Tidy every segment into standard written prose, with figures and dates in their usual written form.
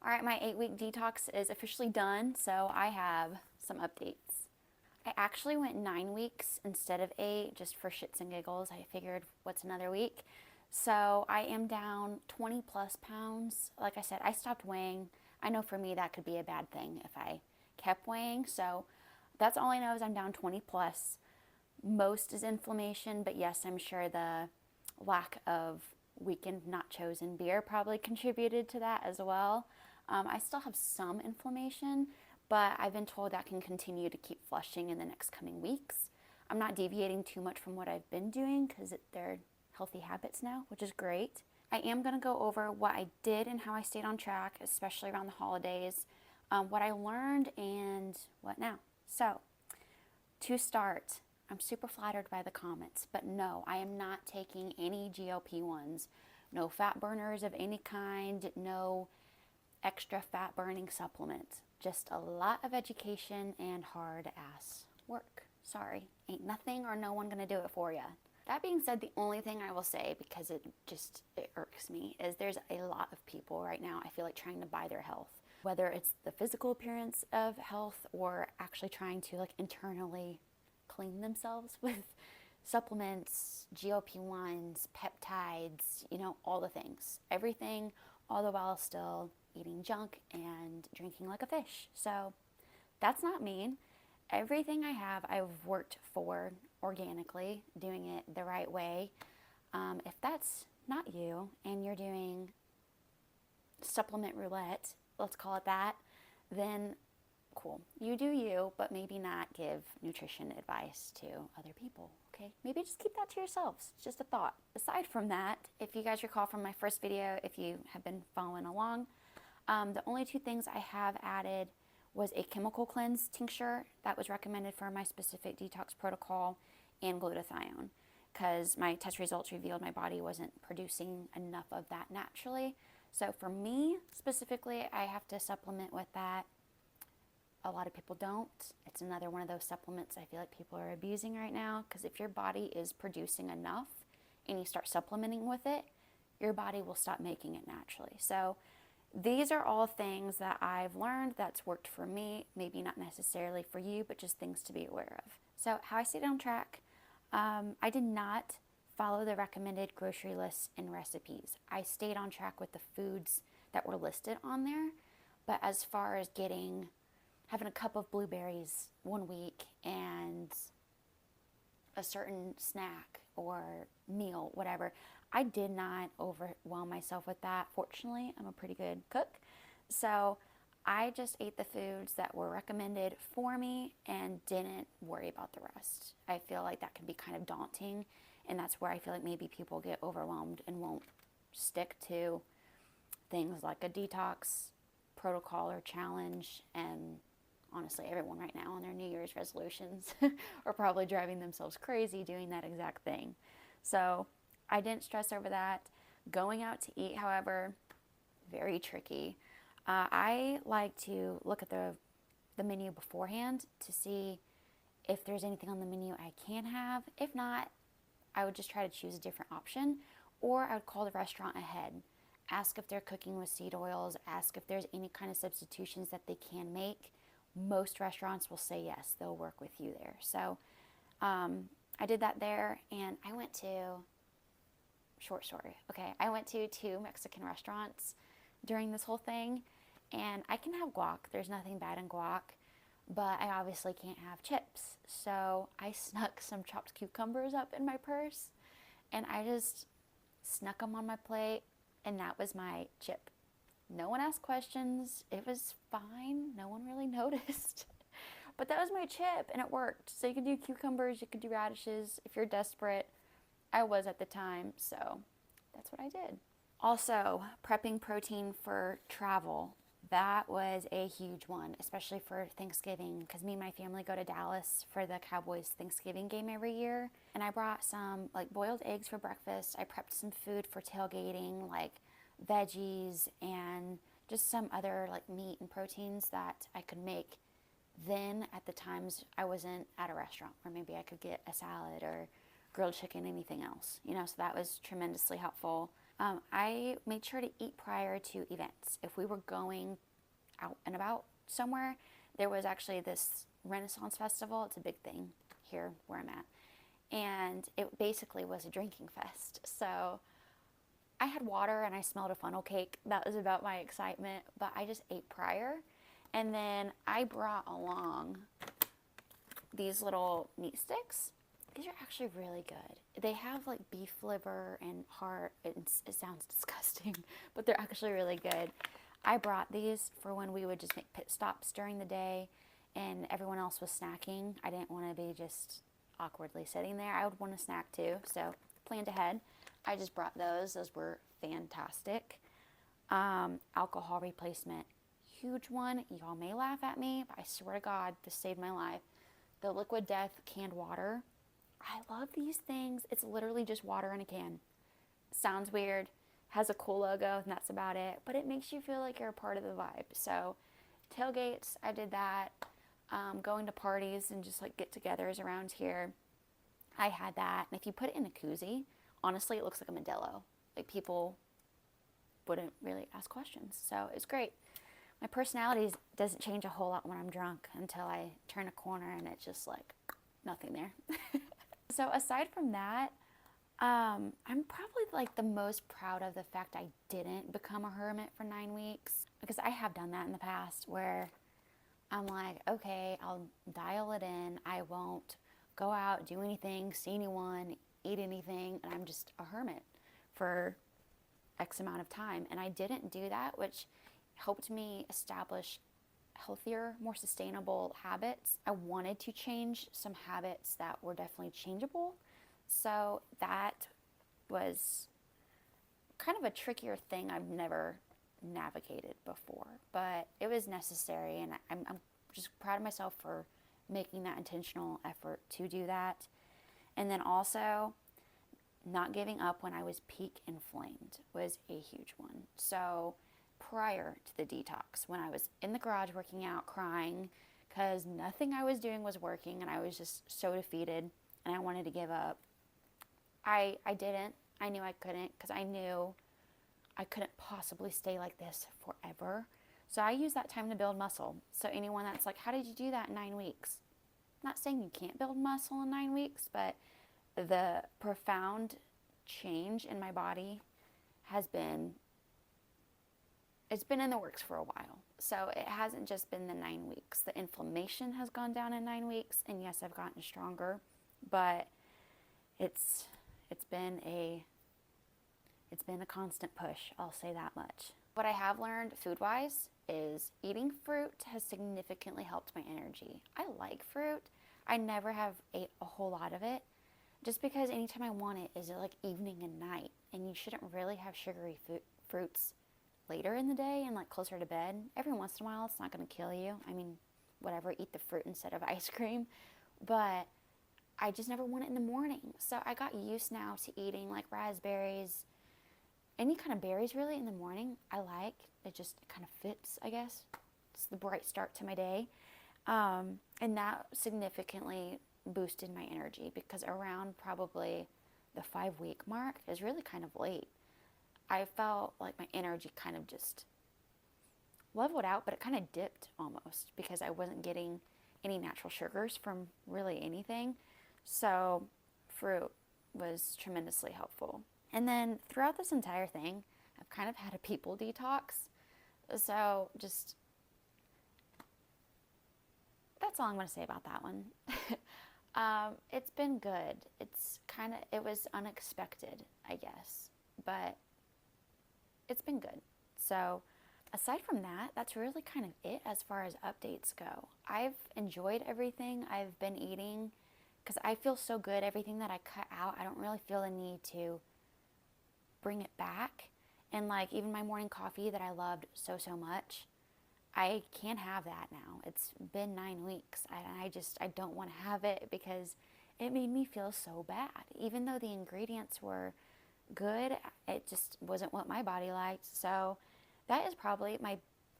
All right, my 8-week detox is officially done, so I have some updates. I actually went 9 weeks instead of 8, just for shits and giggles. I figured, what's another week? So I am down 20 plus pounds. Like I said, I stopped weighing. I know for me that could be a bad thing if I kept weighing. So that's all I know is I'm down 20 plus. Most is inflammation, but yes, I'm sure the lack of weekend nachos and beer probably contributed to that as well. I still have some inflammation, but I've been told that can continue to keep flushing in the next coming weeks. I'm not deviating too much from what I've been doing because they're healthy habits now, which is great. I am going to go over what I did and how I stayed on track, especially around the holidays, what I learned and what now. So, to start, I'm super flattered by the comments, but no, I am not taking any GLP-1s, no fat burners of any kind, no extra fat burning supplement. Just a lot of education and hard ass work. Sorry, ain't nothing or no one gonna do it for you. That being said, the only thing I will say, because it irks me, is there's a lot of people right now, I feel like, trying to buy their health. Whether it's the physical appearance of health or actually trying to internally clean themselves with supplements, GLP-1s, peptides, all the things. Everything, all the while still eating junk and drinking like a fish. So that's not me. Everything I have, I've worked for organically, doing it the right way. If that's not you and you're doing supplement roulette, let's call it that, then cool. You do you, but maybe not give nutrition advice to other people, okay? Maybe just keep that to yourselves. It's just a thought. Aside from that, if you guys recall from my first video, if you have been following along, the only two things I have added was a chemical cleanse tincture that was recommended for my specific detox protocol and glutathione because my test results revealed my body wasn't producing enough of that naturally. So for me specifically, I have to supplement with that. A lot of people don't. It's another one of those supplements I feel like people are abusing right now because if your body is producing enough and you start supplementing with it, your body will stop making it naturally. So these are all things that I've learned that's worked for me, maybe not necessarily for you, but just things to be aware of. So how I stayed on track, I did not follow the recommended grocery lists and recipes. I stayed on track with the foods that were listed on there, but as far as having a cup of blueberries one week and a certain snack or meal, whatever, I did not overwhelm myself with that. Fortunately, I'm a pretty good cook. So I just ate the foods that were recommended for me and didn't worry about the rest. I feel like that can be kind of daunting, and that's where I feel like maybe people get overwhelmed and won't stick to things like a detox protocol or challenge. And honestly, everyone right now on their New Year's resolutions are probably driving themselves crazy doing that exact thing. So I didn't stress over that. Going out to eat, however, very tricky. I like to look at the menu beforehand to see if there's anything on the menu I can have. If not, I would just try to choose a different option, or I would call the restaurant ahead. Ask if they're cooking with seed oils, ask if there's any kind of substitutions that they can make. Most restaurants will say yes, they'll work with you there. So I did that there, and I went to, short story, okay, I went to 2 Mexican restaurants during this whole thing, and I can have guac, there's nothing bad in guac, but I obviously can't have chips. So I snuck some chopped cucumbers up in my purse, and I just snuck them on my plate, and that was my chip. No one asked questions. It was fine. No one really noticed. But that was my chip, and it worked. So you can do cucumbers, you can do radishes if you're desperate. I was at the time, so that's what I did. Also, prepping protein for travel. That was a huge one, especially for Thanksgiving, because me and my family go to Dallas for the Cowboys Thanksgiving game every year. And I brought some boiled eggs for breakfast. I prepped some food for tailgating, like veggies and just some other meat and proteins that I could make then at the times I wasn't at a restaurant, or maybe I could get a salad or grilled chicken, anything else, so that was tremendously helpful. I made sure to eat prior to events. If we were going out and about somewhere, there was actually this Renaissance festival. It's a big thing here where I'm at. And it basically was a drinking fest. So I had water and I smelled a funnel cake. That was about my excitement, but I just ate prior. And then I brought along these little meat sticks. These are actually really good. They have like beef liver and heart. It sounds disgusting, but they're actually really good. I brought these for when we would just make pit stops during the day and everyone else was snacking. I didn't want to be just awkwardly sitting there. I would want to snack too, so planned ahead. I just brought those. Those were fantastic. Alcohol replacement, huge one. Y'all may laugh at me, but I swear to God, this saved my life. The Liquid Death canned water. I love these things. It's literally just water in a can. Sounds weird. Has a cool logo, and that's about it. But it makes you feel like you're a part of the vibe. So tailgates, I did that. Going to parties and just like get-togethers around here, I had that. And if you put it in a koozie, honestly, it looks like a Modelo. Like people wouldn't really ask questions. So it's great. My personality doesn't change a whole lot when I'm drunk until I turn a corner and it's just like nothing there. So aside from that, I'm probably like the most proud of the fact I didn't become a hermit for 9 weeks, because I have done that in the past where I'm like, okay, I'll dial it in. I won't go out, do anything, see anyone, eat anything, and I'm just a hermit for X amount of time. And I didn't do that, which helped me establish healthier, more sustainable habits. I wanted to change some habits that were definitely changeable. So that was kind of a trickier thing I've never navigated before, but it was necessary, and I'm just proud of myself for making that intentional effort to do that. And then also not giving up when I was peak inflamed was a huge one. So prior to the detox, when I was in the garage working out, crying because nothing I was doing was working and I was just so defeated and I wanted to give up, I didn't. I knew I couldn't, because I knew I couldn't possibly stay like this forever. So I used that time to build muscle. So anyone that's like, how did you do that in 9 weeks? I'm not saying you can't build muscle in 9 weeks, but the profound change in my body has been, it's been in the works for a while. So it hasn't just been the 9 weeks. The inflammation has gone down in 9 weeks, and yes, I've gotten stronger, but it's been a constant push, I'll say that much. What I have learned food-wise is eating fruit has significantly helped my energy. I like fruit. I never have ate a whole lot of it, just because anytime I want it is at like evening and night, and you shouldn't really have sugary fruits later in the day and like closer to bed. Every once in a while, it's not going to kill you. I mean, whatever, eat the fruit instead of ice cream, but I just never want it in the morning. So I got used now to eating like raspberries, any kind of berries really in the morning. I like it, just kind of fits, I guess. It's the bright start to my day. And that significantly boosted my energy, because around probably the 5-week mark is really kind of late. I felt like my energy kind of just leveled out, but it kind of dipped almost, because I wasn't getting any natural sugars from really anything. So fruit was tremendously helpful. And then throughout this entire thing, I've kind of had a people detox. So just, that's all I'm going to say about that one. It's been good. It was unexpected, I guess, but it's been good. So aside from that, that's really kind of it as far as updates go. I've enjoyed everything I've been eating, because I feel so good. Everything that I cut out, I don't really feel the need to bring it back. And like even my morning coffee that I loved so much, I can't have that now. It's been 9 weeks. I don't want to have it, because it made me feel so bad. Even though the ingredients were good, it just wasn't what my body liked. So that is probably my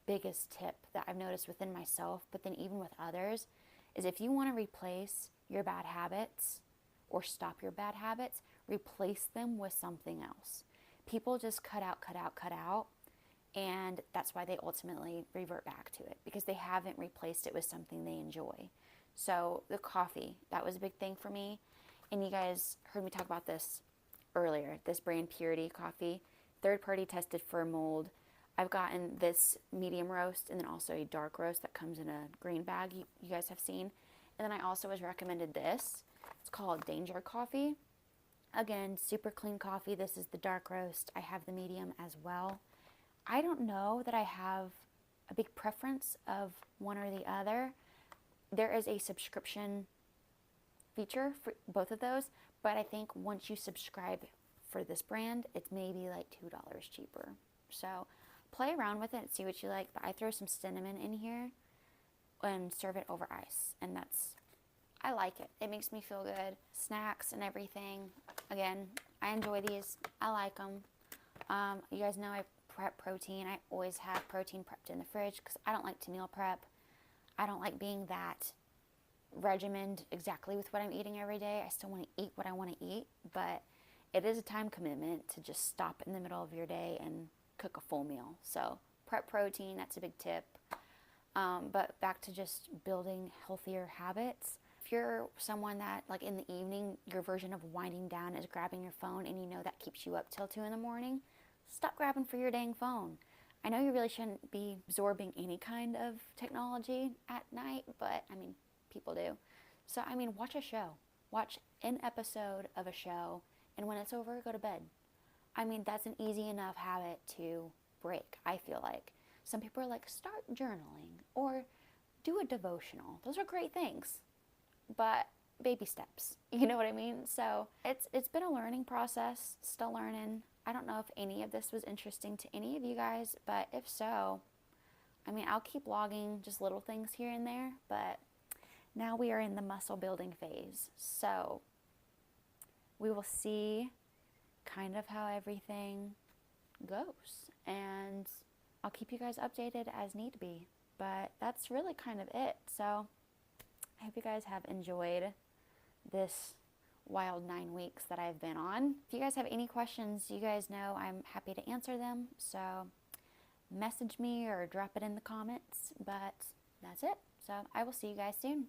biggest tip that I've noticed within myself, but then even with others, is if you want to replace your bad habits or stop your bad habits, replace them with something else. people just cut out, and that's why they ultimately revert back to it, because they haven't replaced it with something they enjoy. So the coffee, that was a big thing for me. And you guys heard me talk about this earlier, this brand Purity coffee, third party tested for mold. I've gotten this medium roast and then also a dark roast that comes in a green bag you guys have seen. And then I also was recommended this. It's called Danger Coffee. Again, super clean coffee. This is the dark roast. I have the medium as well. I don't know that I have a big preference of one or the other. There is a subscription feature for both of those, but I think once you subscribe for this brand, it's maybe like $2 cheaper. So play around with it and see what you like. But I throw some cinnamon in here and serve it over ice, and I like it. It makes me feel good. Snacks and everything. Again, I enjoy these. I like them. You guys know I prep protein. I always have protein prepped in the fridge because I don't like to meal prep. I don't like being that regimented exactly with what I'm eating every day. I still want to eat what I want to eat, but it is a time commitment to just stop in the middle of your day and cook a full meal. So prep protein, that's a big tip. But back to just building healthier habits. If you're someone that, like in the evening, your version of winding down is grabbing your phone and you know that keeps you up till 2 in the morning, stop grabbing for your dang phone. I know you really shouldn't be absorbing any kind of technology at night, but I mean, people do. So, I mean, watch a show. Watch an episode of a show, and when it's over, go to bed. I mean, that's an easy enough habit to break, I feel like. Some people are like, start journaling or do a devotional. Those are great things, but baby steps. You know what I mean? So it's been a learning process, still learning. I don't know if any of this was interesting to any of you guys, but if so, I mean, I'll keep logging just little things here and there, but now we are in the muscle building phase. So we will see kind of how everything goes, and I'll keep you guys updated as need be. But that's really kind of it. So I hope you guys have enjoyed this wild 9 weeks that I've been on. If you guys have any questions, you guys know I'm happy to answer them. So message me or drop it in the comments. But that's it. So I will see you guys soon.